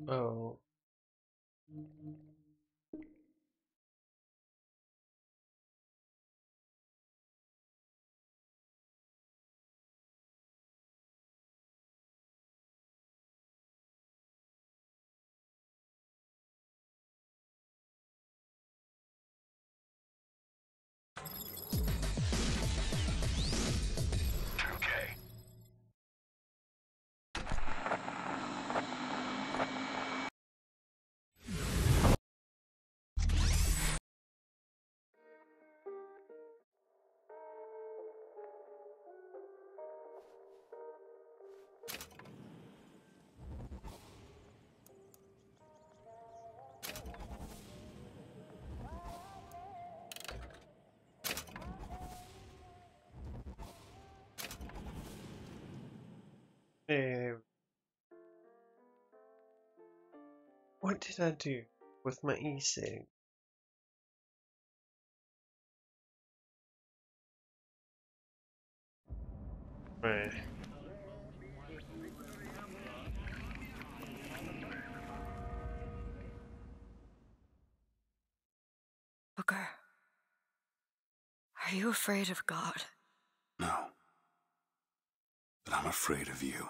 Oh. What did I do with my e-cig? Right. Booker, are you afraid of God? No. But I'm afraid of you.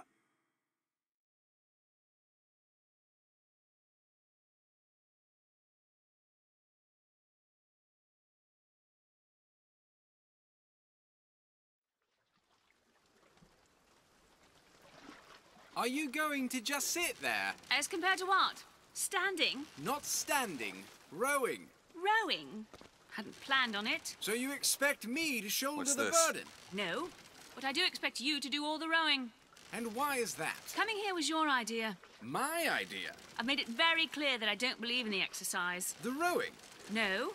Are you going to just sit there? As compared to what? Standing? Not standing, rowing. Rowing? Hadn't planned on it. So you expect me to shoulder What's the this? burden? No, but I do expect you to do all the rowing. And why is that? Coming here was your idea. My idea. I've made it very clear that I don't believe in the exercise. The rowing. No.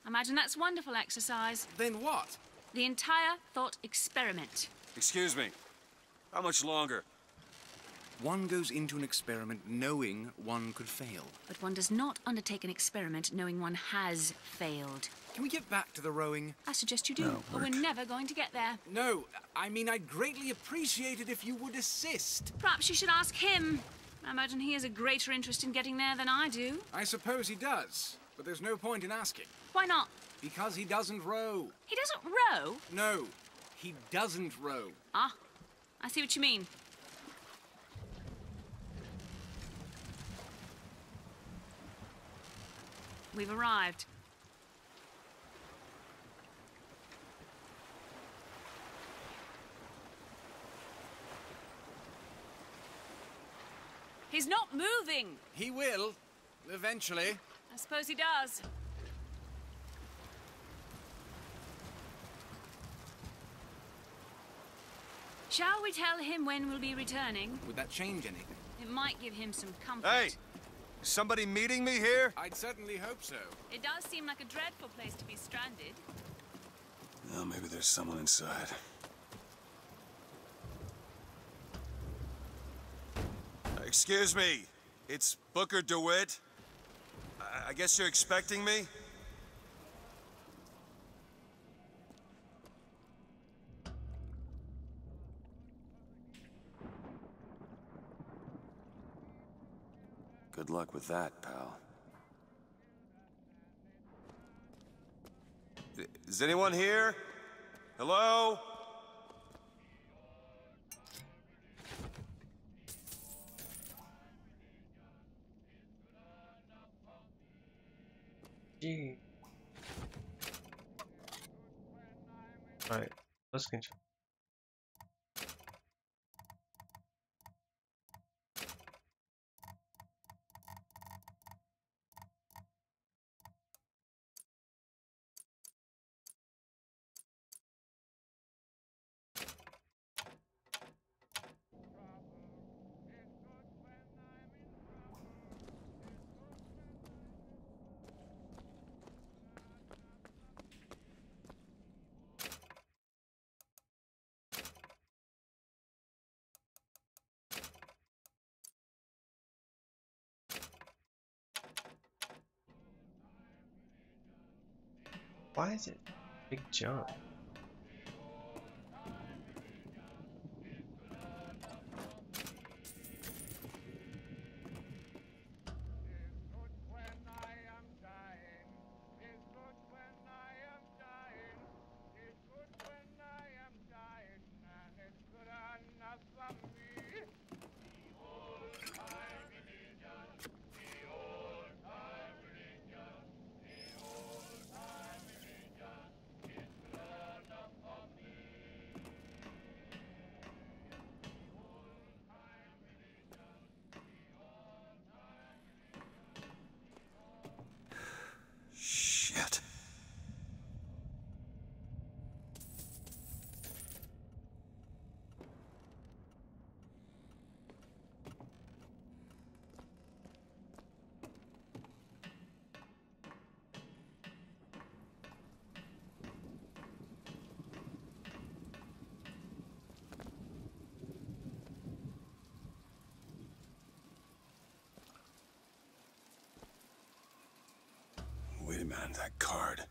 Imagine that's wonderful exercise. Then what? The entire thought experiment. Excuse me. How much longer? One goes into an experiment knowing one could fail. But one does not undertake an experiment knowing one has failed. Can we get back to the rowing? I suggest you do, No, or we're work. never going to get there. No, I mean I'd greatly appreciate it if you would assist. Perhaps you should ask him. I imagine he has a greater interest in getting there than I do. I suppose he does, but there's no point in asking. Why not? Because he doesn't row. He doesn't row. No, he doesn't row. Ah, I see what you mean. We've arrived. He's not moving. He will, eventually. I suppose he does. Shall we tell him when we'll be returning? Would that change anything? It might give him some comfort. Hey! Is somebody meeting me here? I'd certainly hope so. It does seem like a dreadful place to be stranded. Well, maybe there's someone inside. Excuse me. It's Booker DeWitt. I guess you're expecting me? Good luck with that, pal. Is anyone here? Hello? Gee. Right, let's control. Why is it big jump? man, that card.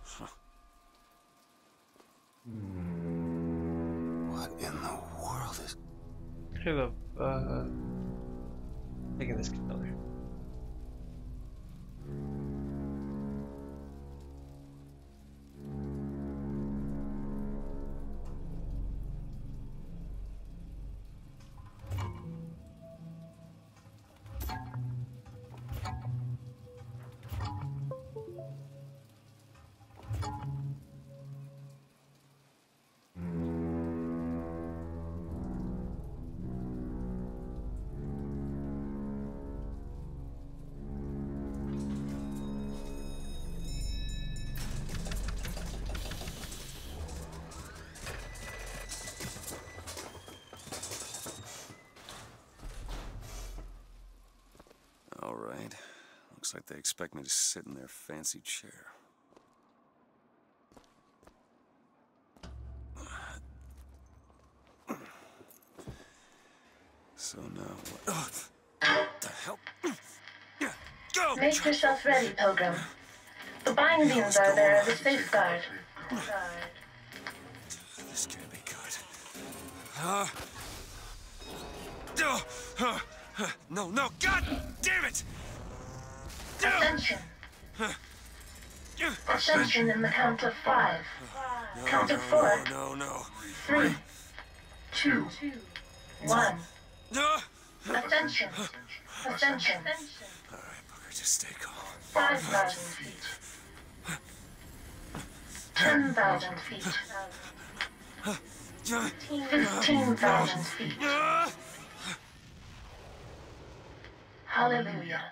Huh. What in the world is... I love, taking this color. All right. Looks like they expect me to sit in their fancy chair. So now what? The hell? Go! Make yourself ready, Pilgrim. The bindings are there as a safeguard. This can't be good. No, no, God damn it! Ascension. Ascension in the count of 5. Count of 4. No. 3, 2, 1. No! Ascension. Ascension. All right, Booker, just stay calm. 5,000 feet. 10,000 feet. 15,000 feet. Hallelujah.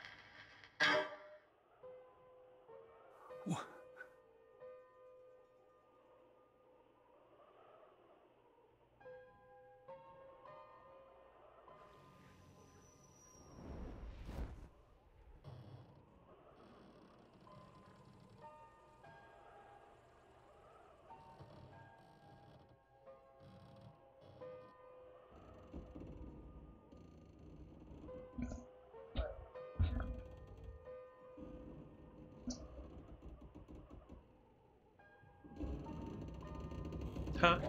Huh?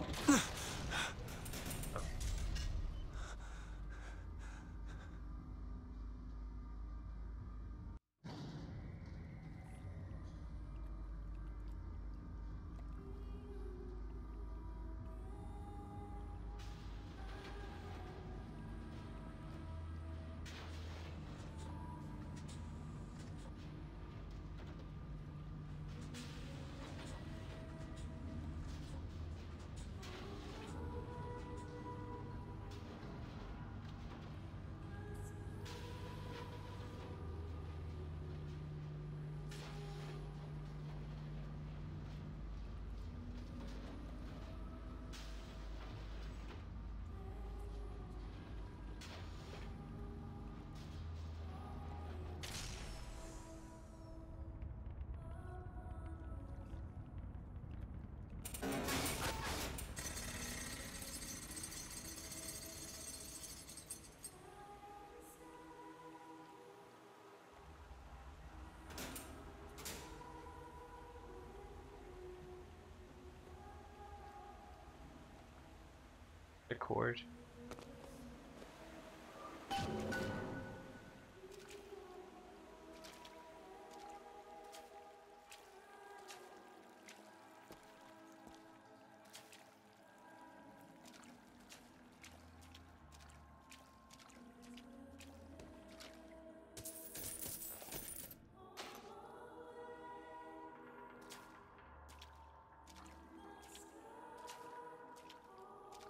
The cord.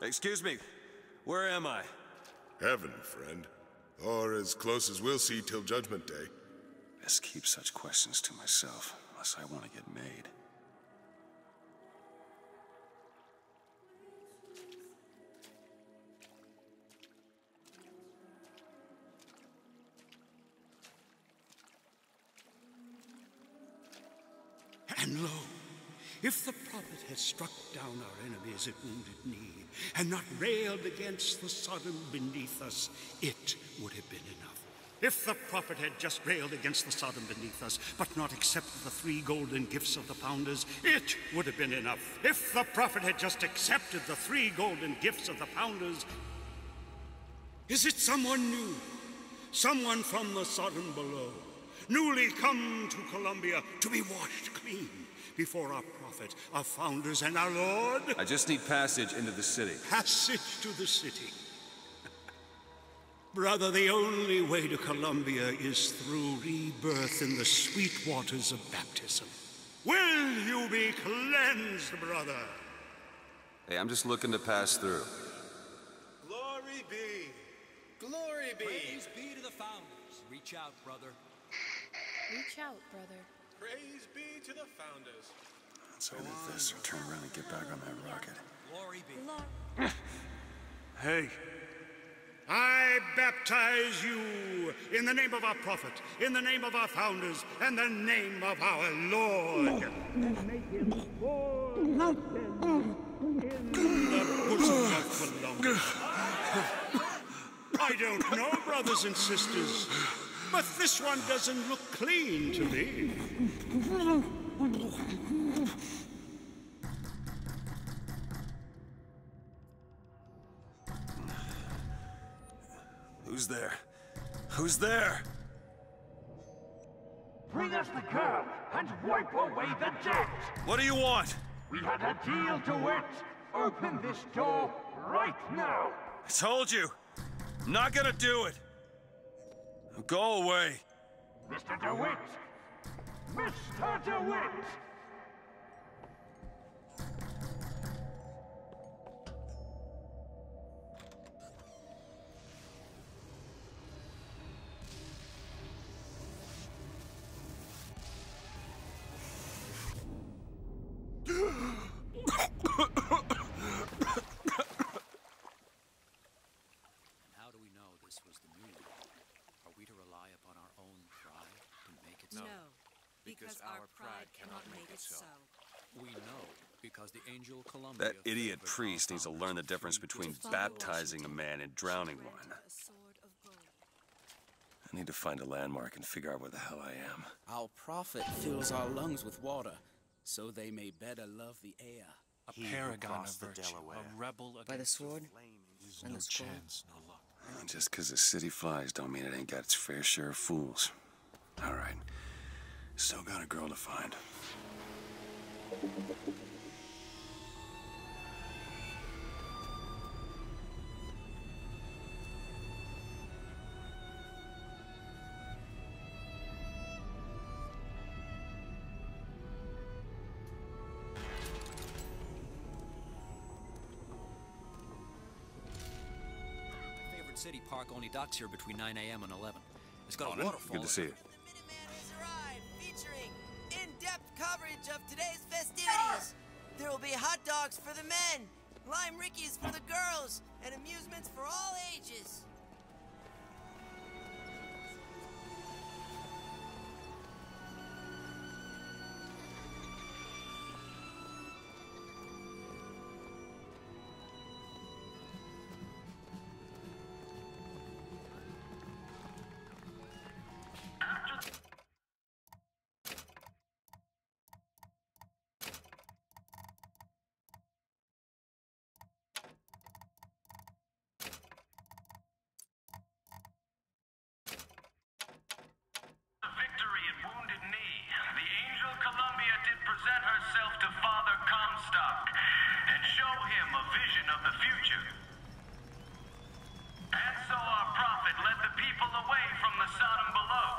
Excuse me, where am I? Heaven, friend. Or as close as we'll see till Judgment Day. Best keep such questions to myself, unless I want to get made. And lo, If the prophet had struck down our enemies at Wounded Knee and not railed against the Sodom beneath us, it would have been enough. If the prophet had just railed against the Sodom beneath us, but not accepted the 3 golden gifts of the founders, it would have been enough. If the prophet had just accepted the 3 golden gifts of the founders, is it someone new? Someone from the Sodom below, newly come to Columbia to be washed clean before our prophet, our founders, and our Lord? I just need passage into the city. Passage to the city. Brother, the only way to Columbia is through rebirth in the sweet waters of baptism. Will you be cleansed, brother? Hey, I'm just looking to pass through. Glory be. Glory be. Praise be to the founders. Reach out, brother. Reach out, brother. Praise be to the founders. Let's either this or turn around and get back on that rocket. Glory be. Hey. I baptize you in the name of our prophet, in the name of our founders, and the name of our Lord. And make him born in the bosom of Columbia. I don't know, brothers and sisters, but this one doesn't look clean to me. Who's there? Who's there? Bring us the girl and wipe away the debt! What do you want? We had a deal to it! Open this door right now! I told you! I'm not gonna do it! Go away! Mr. DeWitt! Mr. DeWitt! How do we know this was the mule? Are we to rely upon our own pride to make it so? No, because our pride cannot make it so. We know because the angel Columbia... That idiot priest needs to learn the difference between baptizing a man and drowning one. I need to find a landmark and figure out where the hell I am. Our prophet fills our lungs with water, so they may better love the air. A paragon of virtue, a rebel against By the sword and the scroll. No luck. Just because the city flies don't mean it ain't got its fair share of fools. All right. Still got a girl to find. City Park only docks here between 9 a.m. and 11. It's got a waterfall. Good to see you. Featuring in-depth coverage of today's festivities. There will be hot dogs for the men, lime rickeys for the girls, and amusements for all ages. present herself to Father Comstock and show him a vision of the future. And so our prophet led the people away from the Sodom below,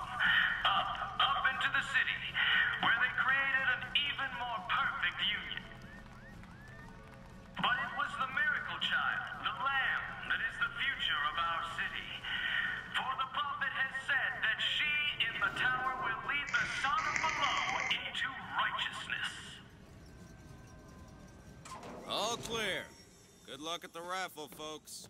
up into the city, where they created an even more perfect union. But it was the miracle child, the Lamb, that is the future of our city. For the prophet has said that she in the tower will lead the Sodom below into righteousness. All clear. Good luck at the raffle, folks.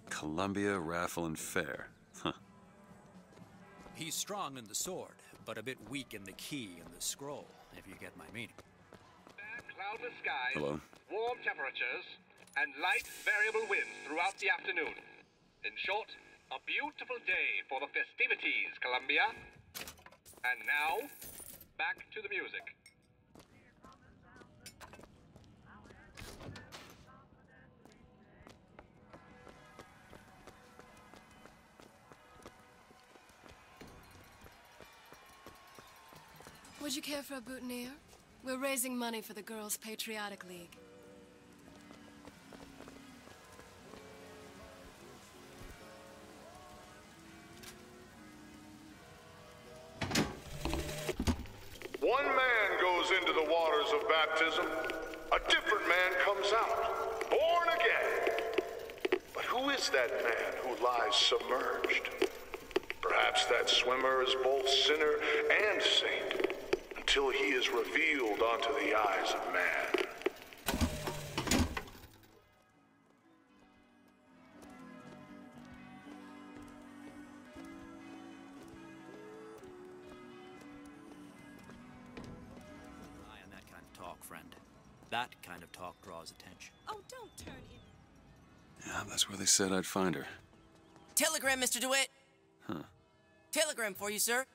Columbia Raffle and Fair. Huh. He's strong in the sword, but a bit weak in the key and the scroll, if you get my meaning. Cloudless skies, Hello? warm temperatures, and light variable winds throughout the afternoon. In short, a beautiful day for the festivities, Columbia. And now, back to the music. Would you care for a boutonniere? We're raising money for the Girls' Patriotic League. One man goes into the waters of baptism, a different man comes out, born again. But who is that man who lies submerged? Perhaps that swimmer is both sinner and saint, until he is revealed onto the eyes of man. Eye on that kind of talk, friend. That kind of talk draws attention. Oh, don't turn in. Yeah, that's where they said I'd find her. Telegram, Mr. DeWitt. Huh. Telegram for you, sir.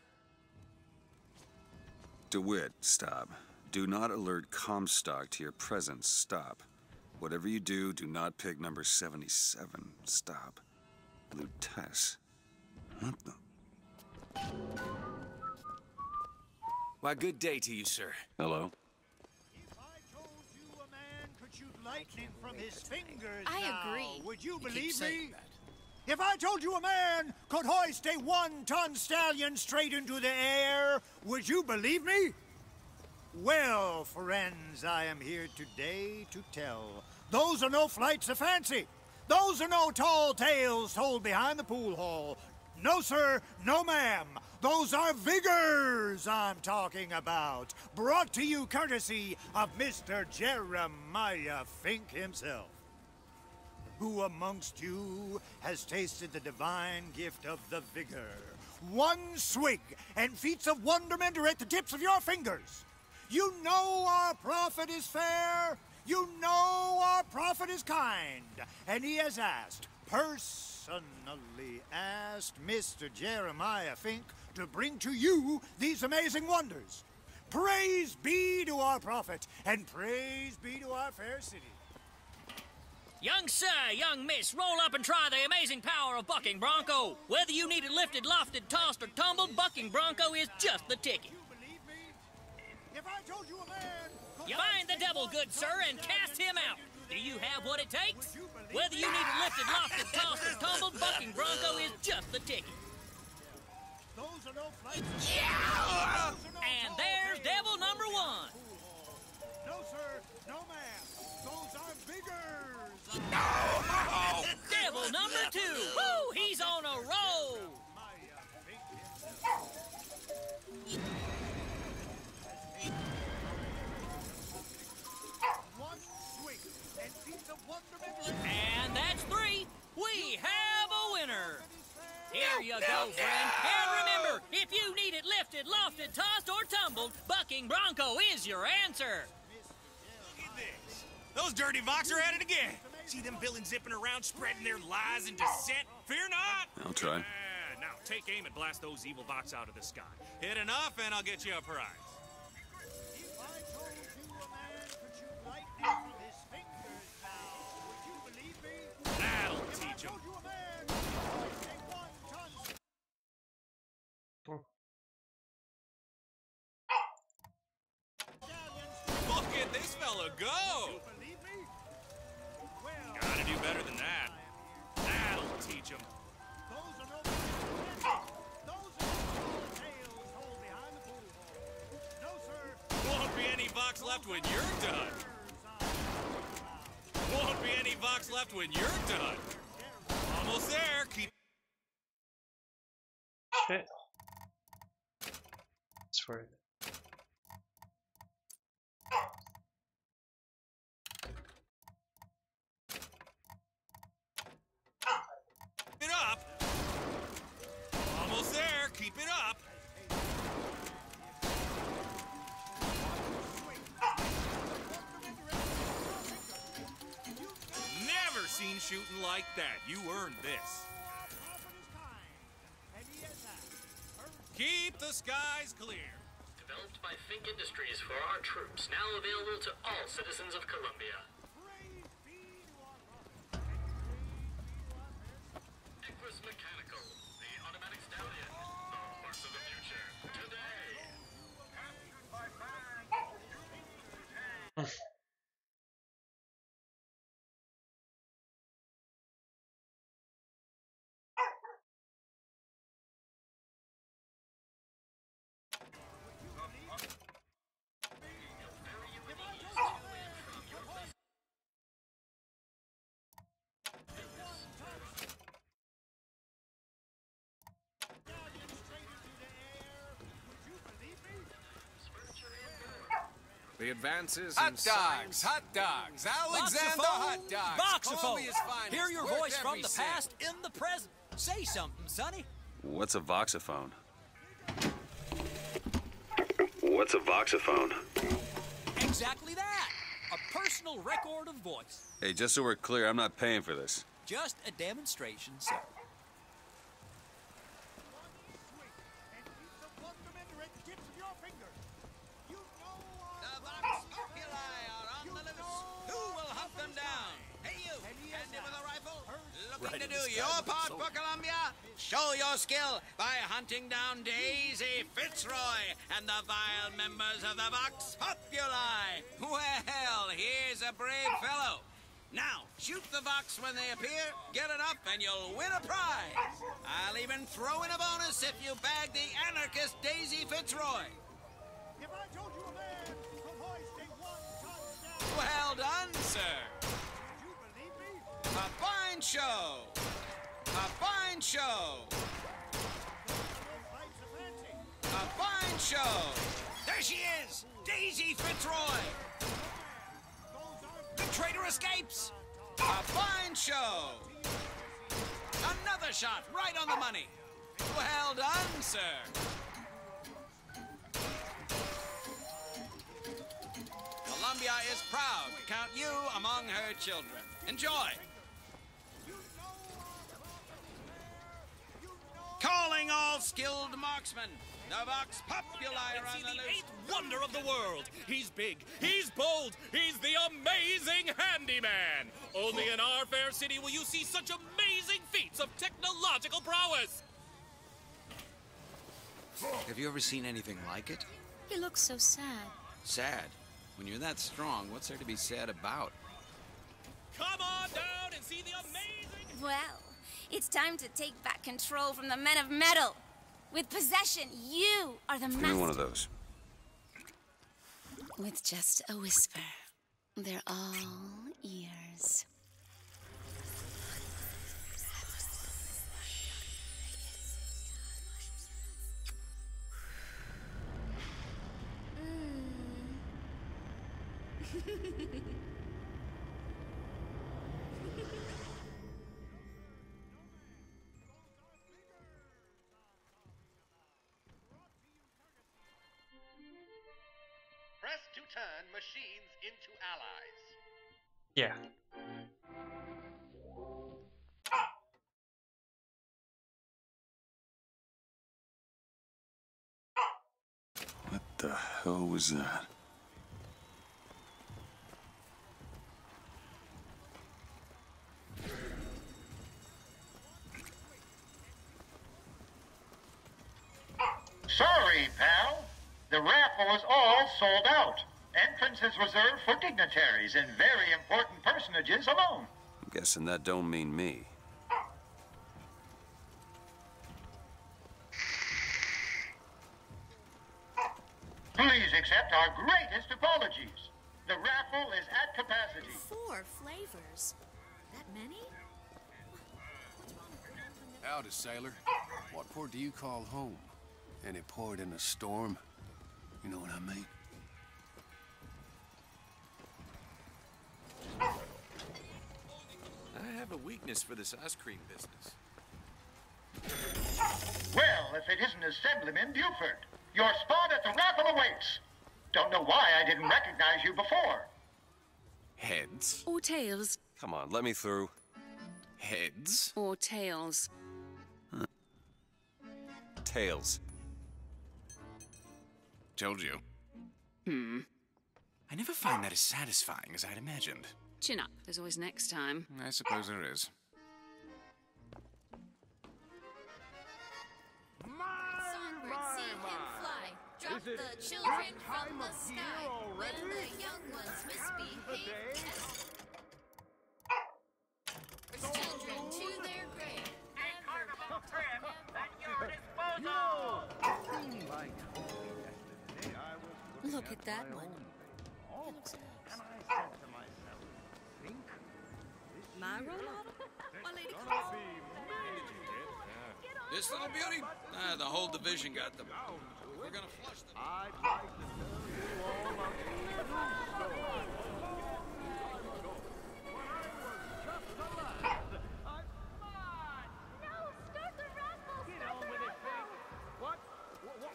DeWitt, stop. Do not alert Comstock to your presence. Stop. Whatever you do, do not pick number 77. Stop. Lutess. What the? Why, good day to you, sir. Hello? If I told you a man could shoot lightning from his fingers I now, agree. would you You keep believe saying me? that. If I told you a man could hoist a 1-ton stallion straight into the air, would you believe me? Well, friends, I am here today to tell. Those are no flights of fancy. Those are no tall tales told behind the pool hall. No, sir, no, ma'am. Those are vigors I'm talking about. Brought to you courtesy of Mr. Jeremiah Fink himself. Who amongst you has tasted the divine gift of the vigor? One swig, and feats of wonderment are at the tips of your fingers. You know our prophet is fair. You know our prophet is kind. And he has asked, personally asked Mr. Jeremiah Fink to bring to you these amazing wonders. Praise be to our prophet, and praise be to our fair city. Young sir, young miss, roll up and try the amazing power of bucking bronco. Whether you need it lifted, lofted, tossed, or tumbled, bucking bronco is just the ticket. If I told you a man... Find the devil, good sir, and cast him out. Do you have what it takes? Whether you need it lifted, lofted, tossed, or tumbled, bucking bronco is just the ticket. Those are no flights. Yeah! And there's devil number one. No, sir. No, ma'am. Those are vigors. No! Devil number two. Woo! He's on a roll. One swing and feats of wonderment. And that's three. We have a winner. Here you go, friend. And remember, if you need it lifted, lofted, tossed, or tumbled, bucking bronco is your answer. Look at this. Those dirty Vox are at it again. See them villains zipping around, spreading their lies and dissent? Fear not. I'll try. Now, take aim and blast those evil Vox out of the sky. Hit enough, and I'll get you a prize. If I told you a man could shoot lightning from his fingers now, would you believe me? That'll If teach I him. told you a man could hoist a 1-ton... Look at this fella go. Gotta do better than that. That'll teach him. Won't be any Vox left when you're done. Won't be any Vox left when you're done. Almost there. Keep. Shit. That's where. It up. Almost there. Keep it shooting like that. You earned this. Keep the skies clear. Developed by Fink Industries for our troops, now available to all citizens of Columbia. Equus Mechanical, the automatic stallion, the horse of the future, today. The advances Hot in dogs, science. hot dogs, Alexander Hot Dogs. Voxophone! Columbia's finest, Hear your worth voice from every the cent. past in the present. Say something, Sonny. What's a voxophone? What's a voxophone? Exactly that. A personal record of voice. Hey, just so we're clear, I'm not paying for this. Just a demonstration, sir. The Vox Populi are on the loose. Who will hunt them down? Hey, you, handy with a rifle? Looking to do your part for Columbia? Show your skill by hunting down Daisy Fitzroy and the vile members of the Vox Populi. Well, here's a brave fellow. Now, shoot the Vox when they appear, get it up, and you'll win a prize. I'll even throw in a bonus if you bag the anarchist Daisy Fitzroy. If I told you a man could hoist a one-ton stand, Well done, sir. would you believe me? A fine show. A fine show. A fine show. There she is, Daisy Fitzroy. The traitor escapes. A fine show. Another shot right on the money. Well done, sir. Columbia is proud to count you among her children. Enjoy. Calling all skilled marksmen. The Vox Populi are on the loose. Eighth wonder of the world. He's big, he's bold, he's the amazing handyman. Only in our fair city will you see such amazing feats of technological prowess. Have you ever seen anything like it? He looks so sad. Sad. When you're that strong, what's there to be sad about? Come on down and see the amazing... Well, it's time to take back control from the men of metal. With possession, you are the master. Give me one of those. With just a whisper, they're all ears. Press to turn machines into allies. Yeah. What the hell was that? Sorry, pal. The raffle is all sold out. Entrance is reserved for dignitaries and very important personages alone. I'm guessing that don't mean me. Please accept our greatest apologies. The raffle is at capacity. 4 flavors. That many? Howdy, sailor. What port do you call home? Any port in a storm? You know what I mean? I have a weakness for this ice cream business. Well, if it isn't Assemblyman Buford, your spot at the raffle awaits. Don't know why I didn't recognize you before. Heads? Or tails. Come on, let me through. Heads? Or tails? Tails. Told you. I never find that as satisfying as I'd imagined. Chin up. There's always next time. I suppose there is. Songbird, see him fly. Drop the children from the sky. When the young ones misbehave, children to their grave. A carnival trip at your disposal! Look at that one. It looks nice. My role model? My lady calls. This little beauty? The whole division got them. We're gonna flush them.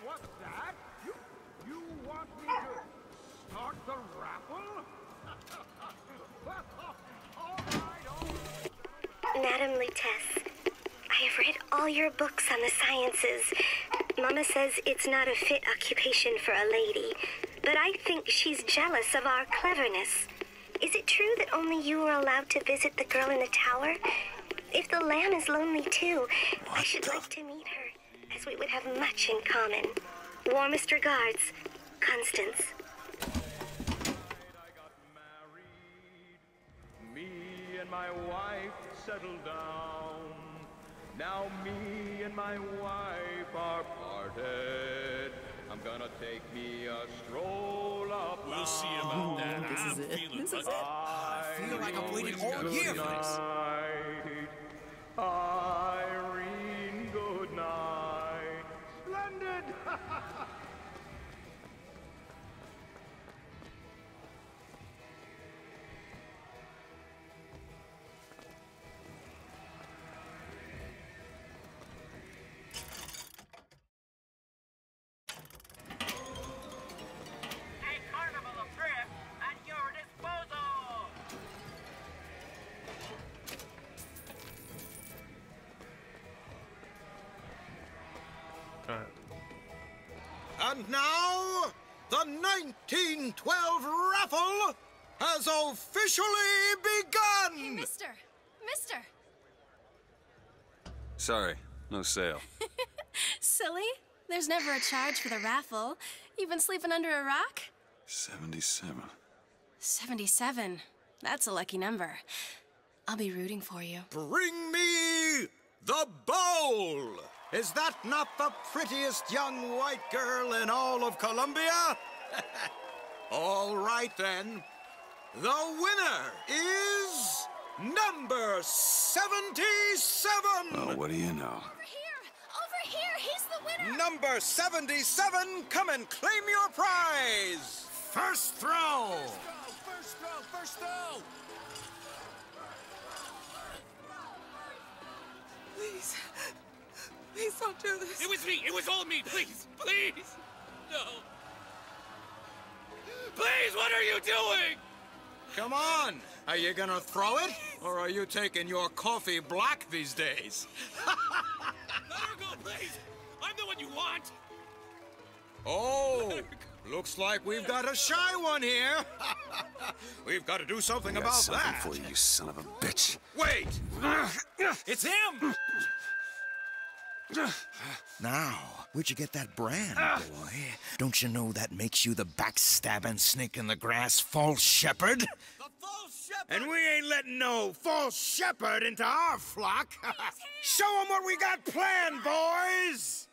What's that? You want me to start the raffle? Madam Lutece, I have read all your books on the sciences. Mama says it's not a fit occupation for a lady, but I think she's jealous of our cleverness. Is it true that only you are allowed to visit the girl in the tower? If the lamb is lonely too, I should like to meet her, as we would have much in common. Warmest regards, Constance. Me and my wife settled down. Now me and my wife are parted. I'm gonna take me a stroll up. We'll see about that. I'm feeling lucky. I feel like I've waited all year for this. Irene, good night. Splendid! A carnival of trip at your disposal! And now, the 1912 raffle has officially begun! Hey, mister! Sorry, no sale. Silly? There's never a charge for the raffle. You've been sleeping under a rock? 77. 77. That's a lucky number. I'll be rooting for you. Bring me the bowl! Is that not the prettiest young white girl in all of Columbia? All right, then. The winner is number 77! Oh, what do you know? Over here! He's the winner! Number 77, come and claim your prize! First throw! First throw! Please don't do this. It was me! It was all me! Please! No! Please, what are you doing? Come on! Are you gonna throw it? Or are you taking your coffee black these days? Let her go, please! I'm the one you want! Oh! Looks like we've got a shy one here. We've got to do something I got about something that. for you, you son of a bitch. Wait! It's him! Now, where'd you get that brand, boy? Don't you know that makes you the backstabbing snake in the grass false shepherd? The false shepherd! And we ain't letting no false shepherd into our flock. Show 'em what we got planned, boys!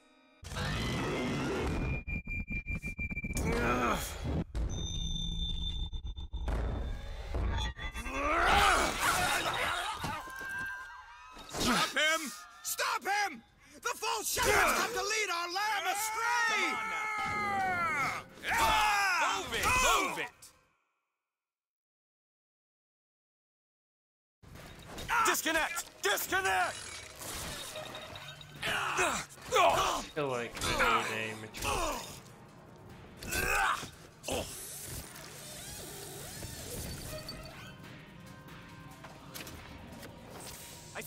Stop him! Stop him! The false shepherd's come to lead our lamb astray! Move it! Move it! Disconnect! Disconnect! I feel like I need a mature. I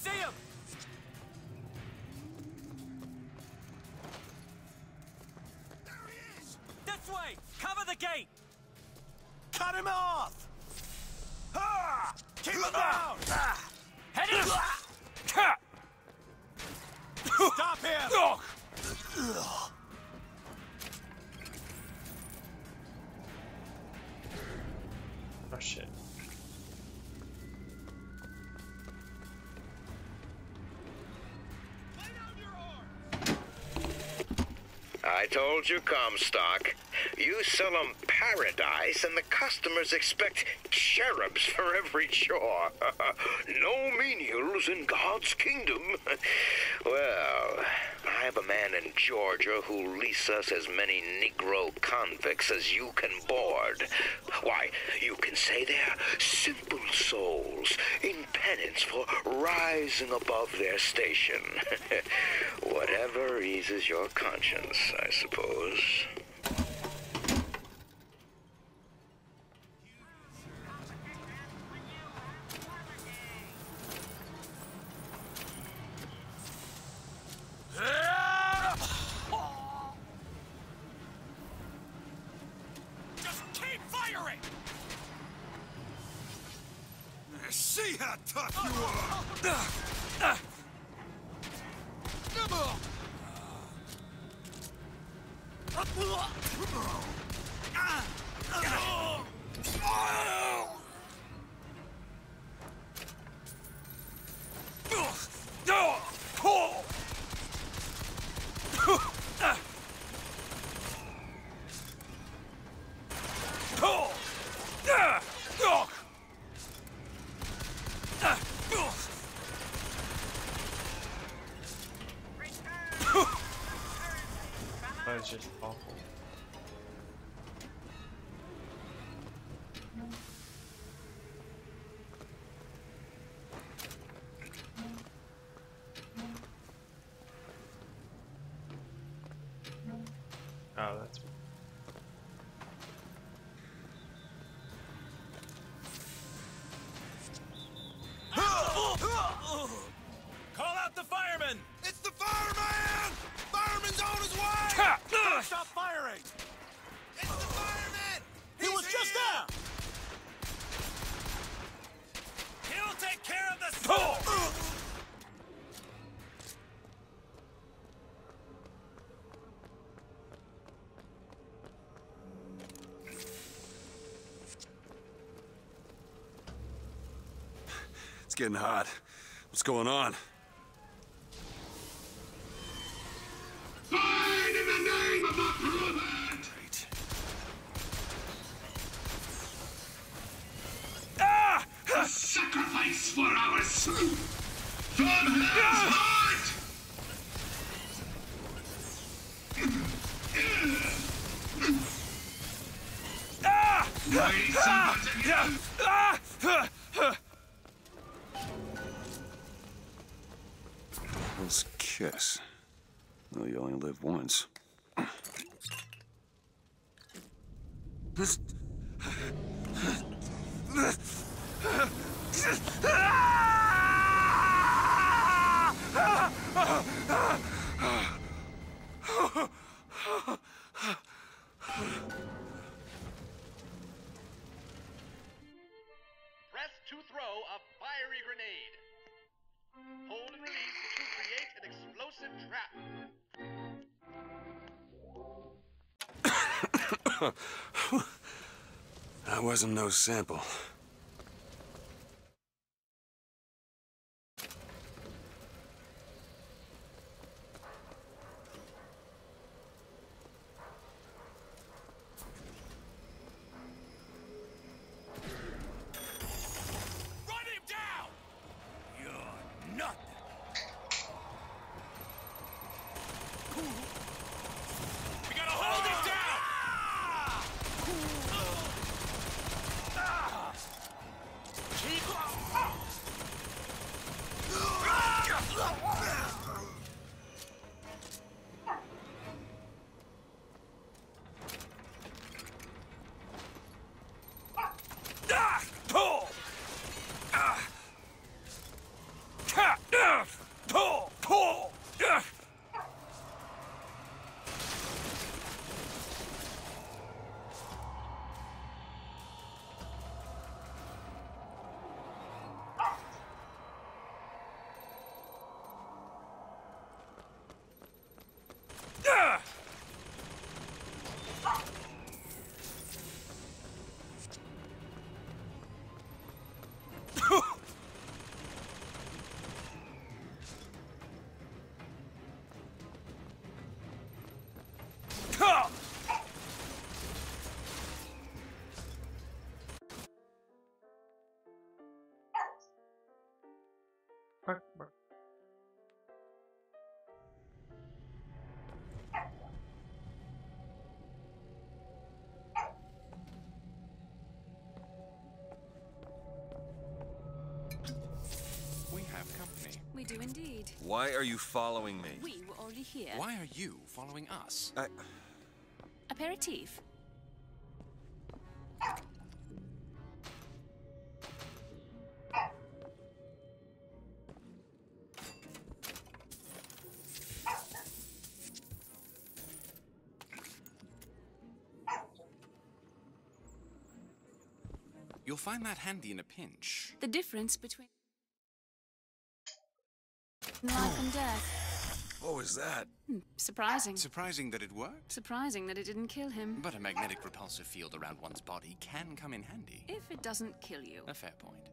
This way! Cover the gate! Cut him off! Ah! Keep him down! Head in! Stop him! Oh shit. I told you, Comstock. You sell 'em paradise, and the customers expect cherubs for every chore. No menials in God's kingdom. Well, I have a man in Georgia who'll lease us as many Negro convicts as you can board. Why, you can say they're simple souls in penance for rising above their station. Whatever eases your conscience, I suppose. Just keep firing! See how tough you are! That was just awful. Oh, that's. Call out the fireman! It's the fireman! Fireman's on his way! Don't stop firing! It's the fireman! He was just there! He'll take care of the storm! It's getting hot. What's going on? Fight in the name of the Brotherhood! Ah! A sacrifice for our sleep! From hell's heart! Ah! Let's kiss. Well, you only live once. Press to throw a fiery grenade. Hold and release to create an explosive trap. That wasn't no sample. Run him down! You're nothing! We gotta hold him down! We have company. We do indeed. Why are you following me? We were already here. Why are you following us? Aperitif. You'll find that handy in a pinch. The difference between life and death. What was that? Surprising. Surprising that it worked? Surprising that it didn't kill him. But a magnetic repulsive field around one's body can come in handy. If it doesn't kill you. A fair point.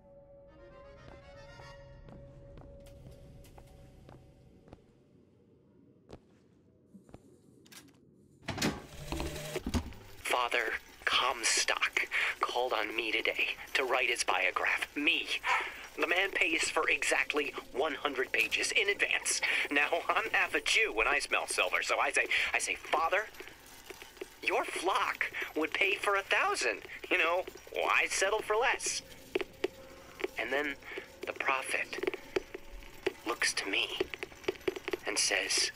Father Comstock called on me today to write his biograph. Me. The man pays for exactly 100 pages in advance. Now, I'm half a Jew when I smell silver, so I say, Father, your flock would pay for 1,000. You know, why settle for less? And then the prophet looks to me and says,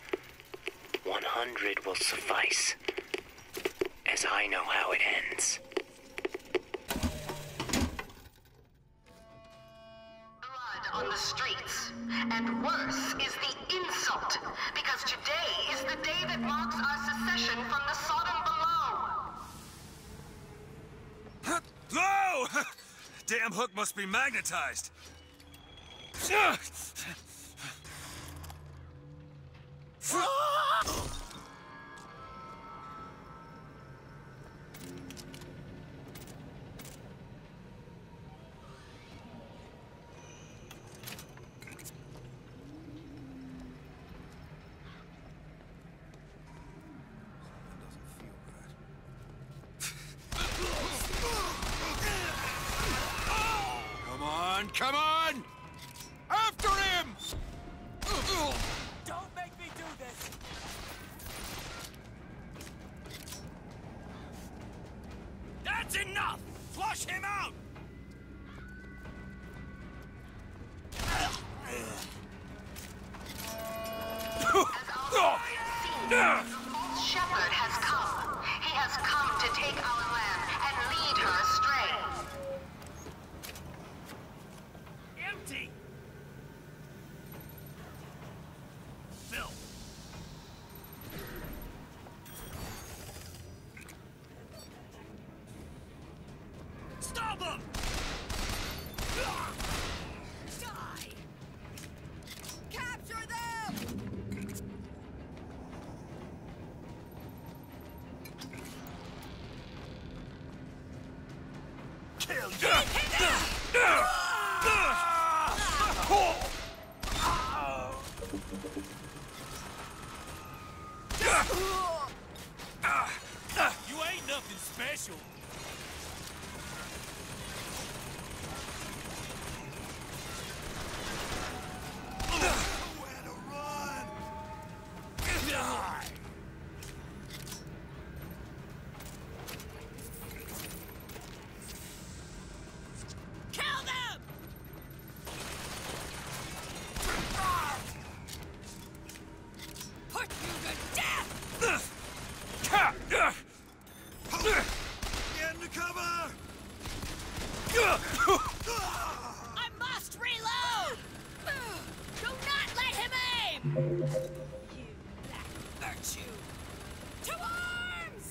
100 will suffice, as I know how it ends. On the streets. And worse is the insult, because today is the day that marks our secession from the Sodom below. Oh! Damn hook must be magnetized. Come on! After him! Don't make me do this! That's enough! Flush him out! The false shepherd has come. He has come to take our land and lead her astray. Empty! Phil. Stop him! Die! Capture them! Kill you ain't nothing special. Nowhere to run. Die. Kill them! Put you to death! Get into cover! I must reload! Do not let him aim! You lack virtue! To arms!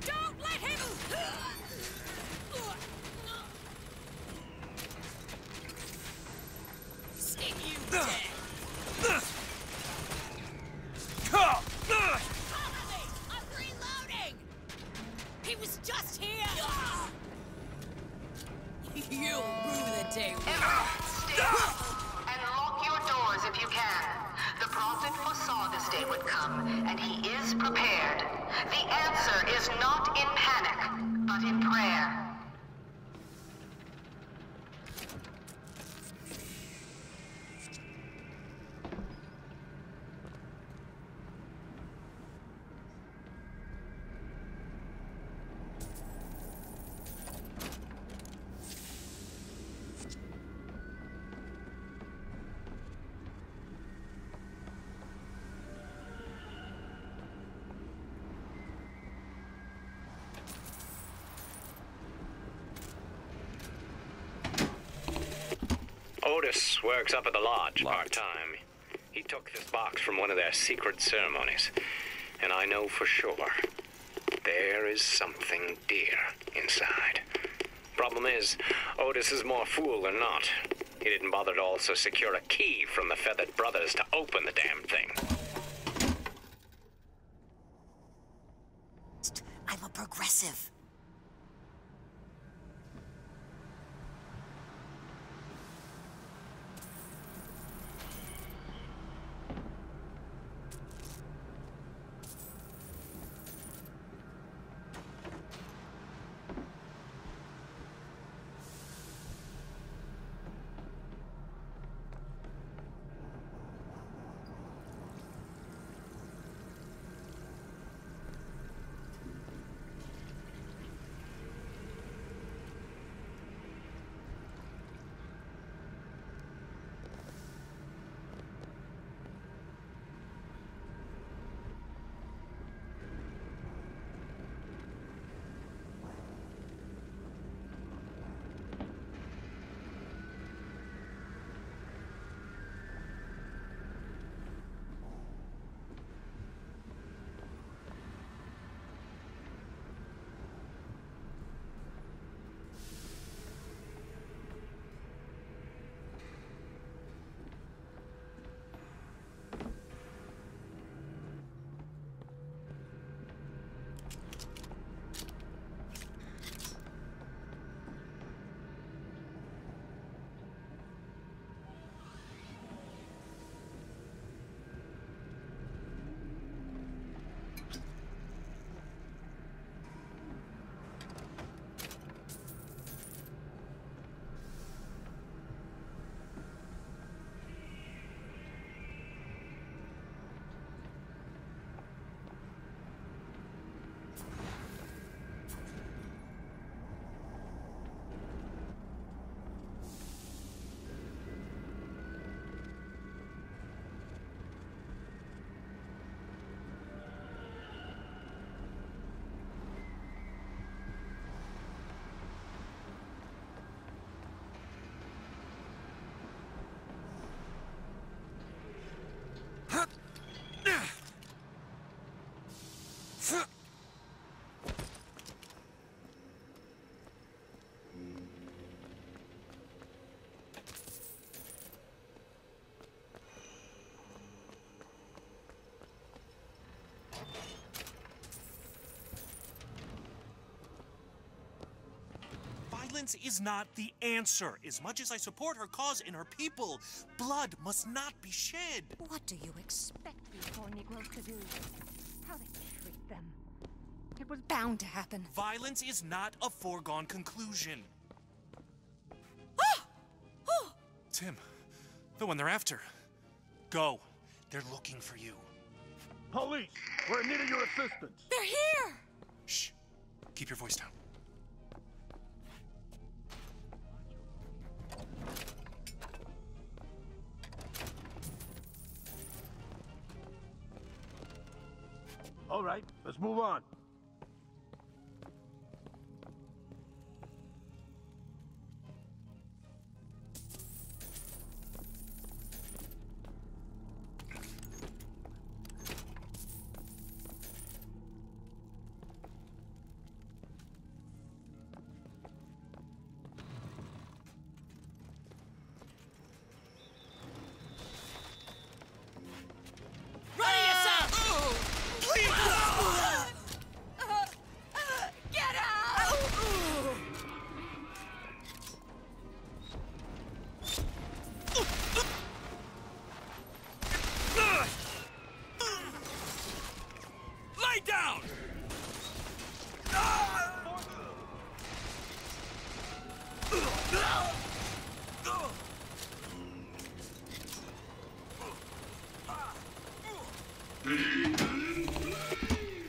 Don't let him... Sting you dead! Follow me! I'm reloading! He was just here! You'll rue the day we Stay and lock your doors if you can. The prophet foresaw this day would come, and he is prepared. The answer is not in panic, but in prayer. Otis works up at the lodge part-time. He took this box from one of their secret ceremonies. And I know for sure there is something dear inside. Problem is, Otis is more fool than not. He didn't bother to also secure a key from the Feathered Brothers to open the damn thing. I'm a progressive. Violence is not the answer. As much as I support her cause and her people, blood must not be shed. What do you expect these poor Negroes to do? How they treat them. It was bound to happen. Violence is not a foregone conclusion. Ah! Oh! Tim, the one they're after. Go. They're looking for you. Police, we're in need of your assistance. They're here! Shh. Keep your voice down. All right, let's move on.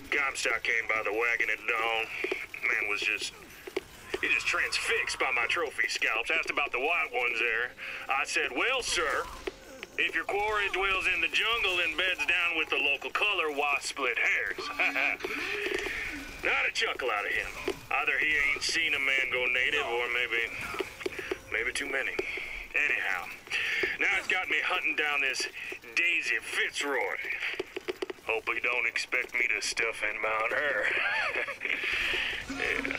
Comstock came by the wagon at dawn. Man was just transfixed by my trophy scalps. Asked about the white ones there. I said, well, sir, if your quarry dwells in the jungle and beds down with the local color, why split hairs? Not a chuckle out of him. Either he ain't seen a man go native or maybe too many. Anyhow, now it's got me hunting down this Daisy Fitzroy. Hope he don't expect me to stuff and mount her. Yeah.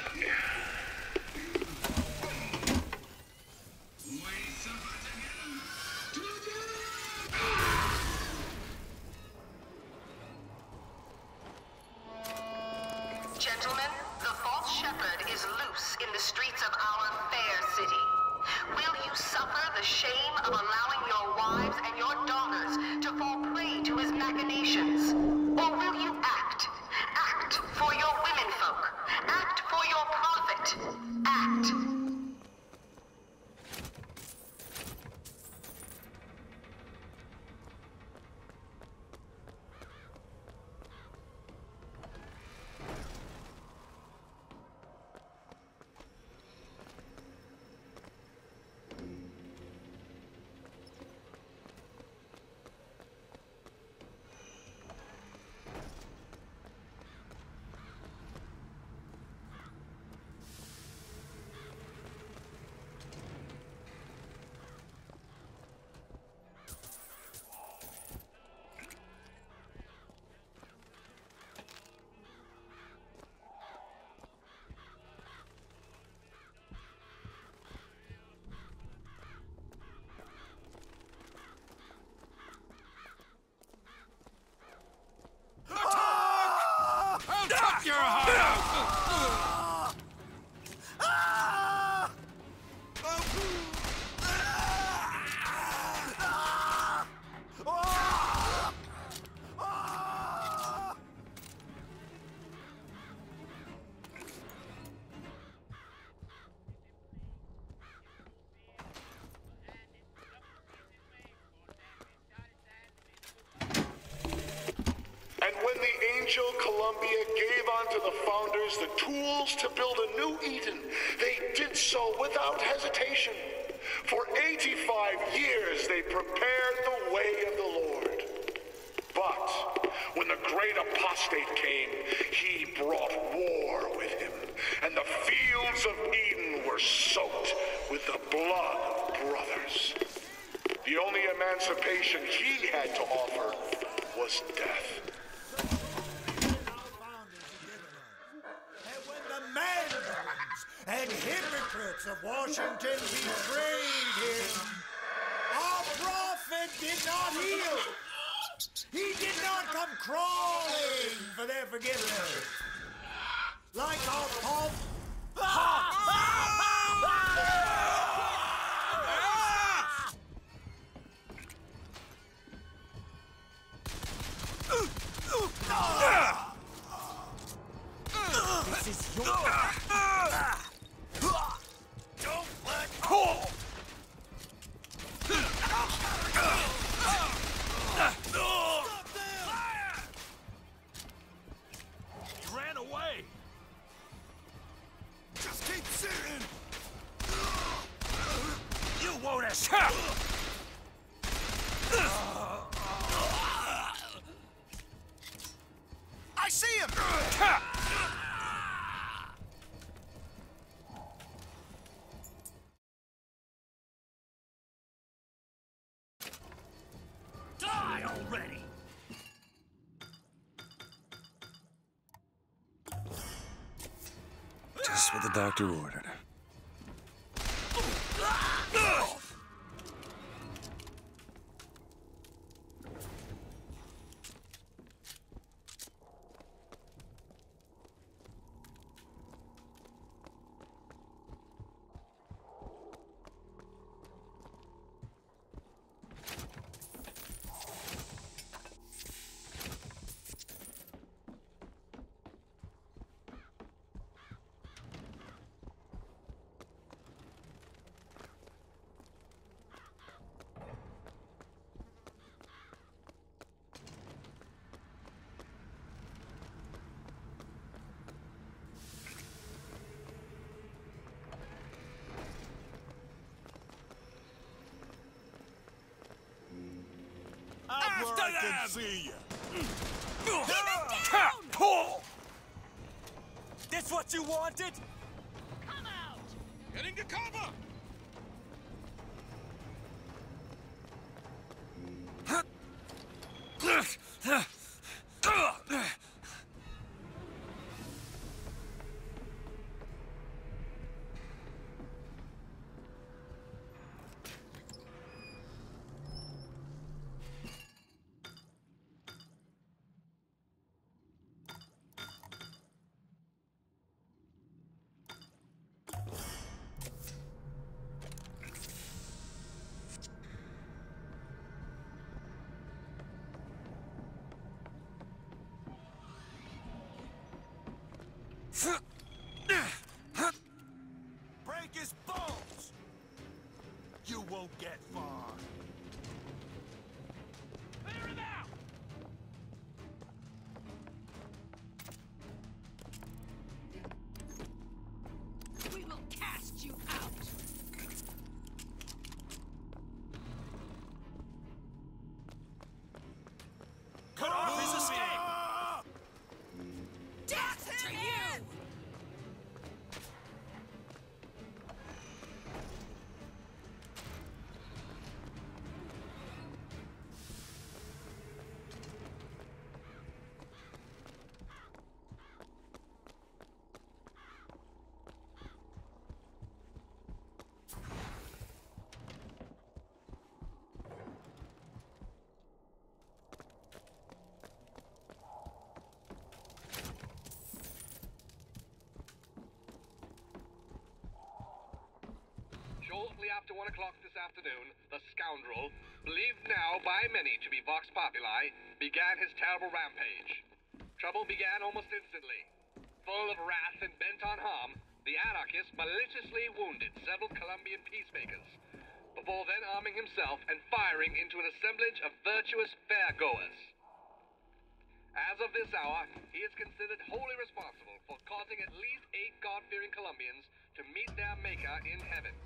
Gentlemen, the false shepherd is loose in the streets of our fair city. Will you suffer the shame of allowing your wives and your daughters to fall prey to his machinations? Or will you act? Act for your womenfolk. Act for your profit. Act. Your heart out! And when the angel Columbia gave unto the founders the tools to build a new Eden, they did so without hesitation. For 85 years they prepared the way of the Lord. But when the great apostate came, he brought war with him, and the fields of Eden were soaked with the blood of brothers. The only emancipation he had to offer was death. And hypocrites of Washington betrayed him. Our prophet did not heal. He did not come crawling for their forgiveness. Like our Pope. This is your... Don't let go! He ran away! Just keep sitting! You won't escape! I see him! Die already! Just what the doctor ordered. After I can see you. This what you wanted? Come out! Get into cover! Break his bones! You won't get far. Clear it out! We will cast you out! Cut off his escape! Death to you! Shortly after 1 o'clock this afternoon, the scoundrel, believed now by many to be Vox Populi, began his terrible rampage. Trouble began almost instantly. Full of wrath and bent on harm, the anarchist maliciously wounded several Colombian peacemakers, before then arming himself and firing into an assemblage of virtuous fairgoers. As of this hour, he is considered wholly responsible for causing at least 8 God-fearing Colombians to meet their maker in heaven.